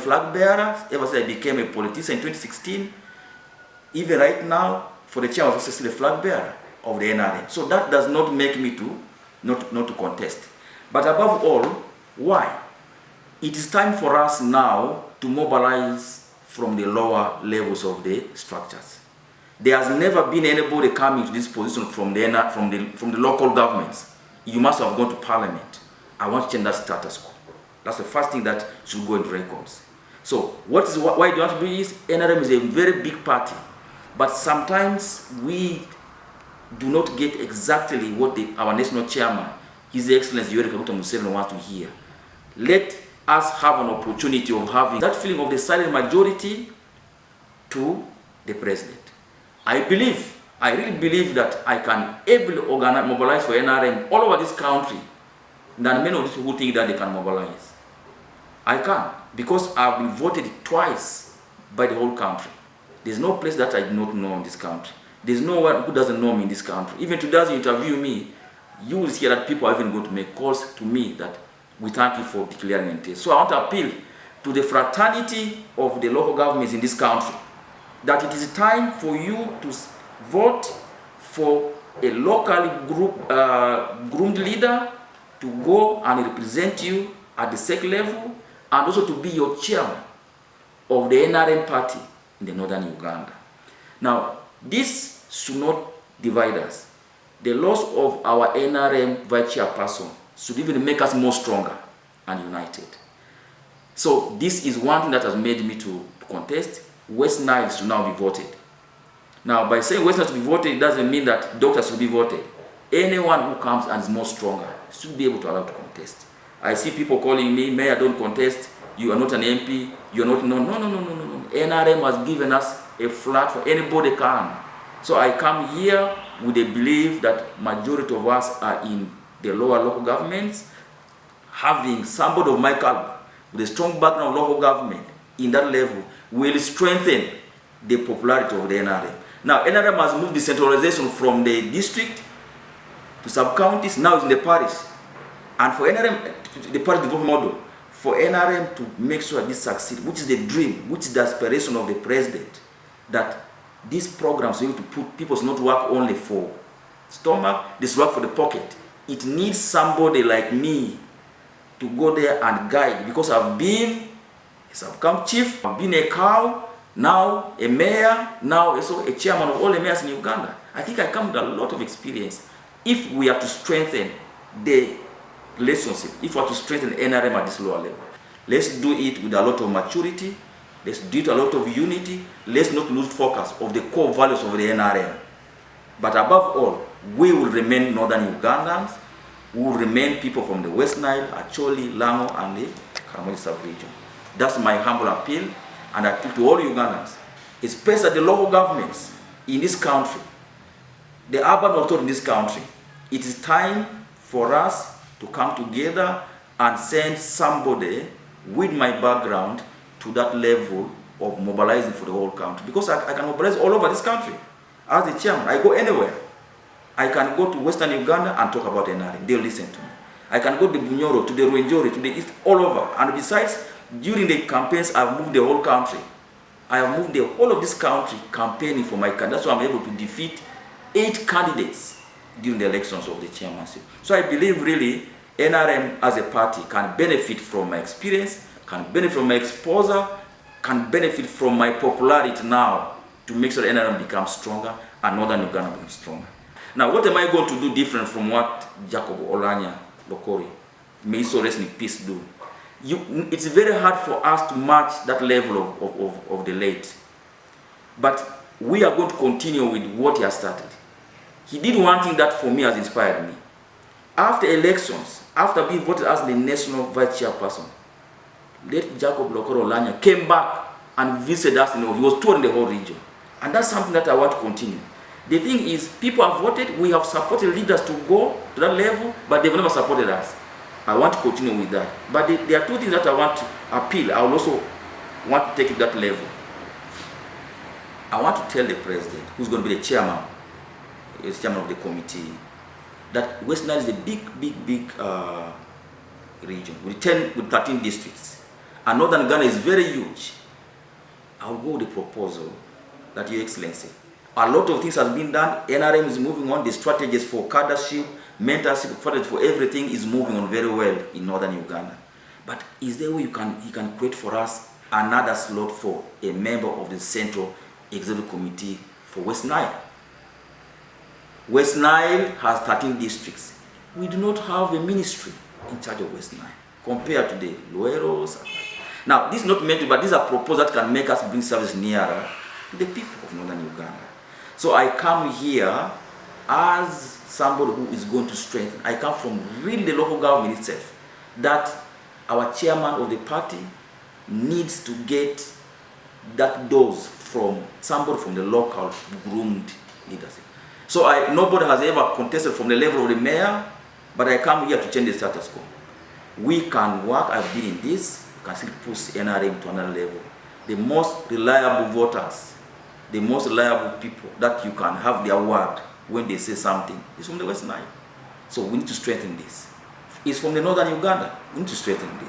flag bearer ever since I became a politician in 2016. Even right now, for the chair, I was also still a flag bearer of the NRM. So that does not make me to not to contest. But above all, why? It is time for us now to mobilize from the lower levels of the structures. There has never been anybody coming to this position from the local governments. You must have gone to Parliament. I want to change that status quo. That's the first thing that should go into records. So why do you want to do this? NRM is a very big party, but sometimes we do not get exactly what our national chairman, His Excellency Yoweri Kaguta Museveni, wants to hear. Let us have an opportunity of having that feeling of the silent majority to the president. I really believe that I can able organize, mobilize for NRM all over this country than many of these people who think that they can mobilize. I can, because I've been voted twice by the whole country. There's no place that I do not know in this country. There's no one who doesn't know me in this country. Even today, as you interview me, you will hear that people are even going to make calls to me that we thank you for declaring interest. So I want to appeal to the fraternity of the local governments in this country that it is time for you to vote for a locally groomed leader to go and represent you at the SEC level, and also to be your chairman of the NRM party in the Northern Uganda. Now, this should not divide us. The loss of our NRM Vice Chairperson should even make us more stronger and united. So this is one thing that has made me to contest. West Nile should now be voted. Now, by saying West Nile should be voted, it doesn't mean that doctors should be voted. Anyone who comes and is more stronger should be able to allow to contest. I see people calling me, Mayor, don't contest, you are not an MP, you are not, no. NRM has given us a flat for anybody can. So I come here with a belief that majority of us are in the lower local governments, having somebody of my caliber with a strong background of local government in that level will strengthen the popularity of the NRM. Now, NRM has moved decentralization from the district to sub-counties, now it's in the parish. And for NRM, the parish development model, for NRM to make sure this succeeds, which is the dream, which is the aspiration of the president, that these programs are able to put people not work only for stomach, this work for the pocket. It needs somebody like me to go there and guide, because I've been a sub-camp chief, I've been a cow, now a mayor, now also a chairman of all the mayors in Uganda. I think I come with a lot of experience. If we are to strengthen the relationship, if we are to strengthen NRM at this lower level, let's do it with a lot of maturity, let's do it with a lot of unity, let's not lose focus of the core values of the NRM. But above all, we will remain Northern Ugandans, we will remain people from the West Nile, Acholi, Lango, and the Karamoja sub-region. That's my humble appeal, and I appeal to all Ugandans, especially the local governments in this country, the urban authority in this country. It is time for us to come together and send somebody with my background to that level of mobilizing for the whole country. Because I can mobilize all over this country. As the chairman, I go anywhere. I can go to Western Uganda and talk about NRM. They'll listen to me. I can go to Bunyoro, to the Rwenzori, to the East, all over. And besides, during the campaigns, I've moved the whole country. I have moved the whole of this country campaigning for my candidate. That's why I'm able to defeat 8 candidates during the elections of the chairmanship. So I believe really NRM as a party can benefit from my experience, can benefit from my exposure, can benefit from my popularity now to make sure NRM becomes stronger and Northern Uganda becomes stronger. Now, what am I going to do different from what Koboko Oulanyah, Lorori, may so rest in peace, do? It's very hard for us to match that level of the late. But we are going to continue with what he has started. He did one thing that for me has inspired me. After elections, after being voted as the National Vice Chairperson, late Koboko Oulanyah came back and visited us. He was touring the whole region. And that's something that I want to continue. The thing is, people have voted, we have supported leaders to go to that level, but they've never supported us. I want to continue with that. But there are 2 things that I want to appeal. I will also want to take it to that level. I want to tell the president, who's going to be the chairman of the committee, that West Nile is a big region with 13 districts. and Northern Uganda is very huge, I will go with the proposal that, Your Excellency, a lot of things have been done. NRM is moving on. The strategies for cadreship, mentorship, strategies for everything is moving on very well in Northern Uganda. But is there a way you can create for us another slot for a member of the Central Executive Committee for West Nile? West Nile has 13 districts. We do not have a ministry in charge of West Nile compared to the Lueros. Now, this is not meant to, but these are proposals that can make us bring service nearer to the people of Northern Uganda. So I come here as somebody who is going to strengthen. I come from really the local government itself, that our chairman of the party needs to get that dose from somebody from the local groomed leadership. So nobody has ever contested from the level of the mayor, but I come here to change the status quo. We can work. I've been in this. We can still push NRM to another level. The most reliable voters, the most reliable people that you can have their word when they say something is from the West Nile. So we need to strengthen this. It's from the Northern Uganda. We need to strengthen this.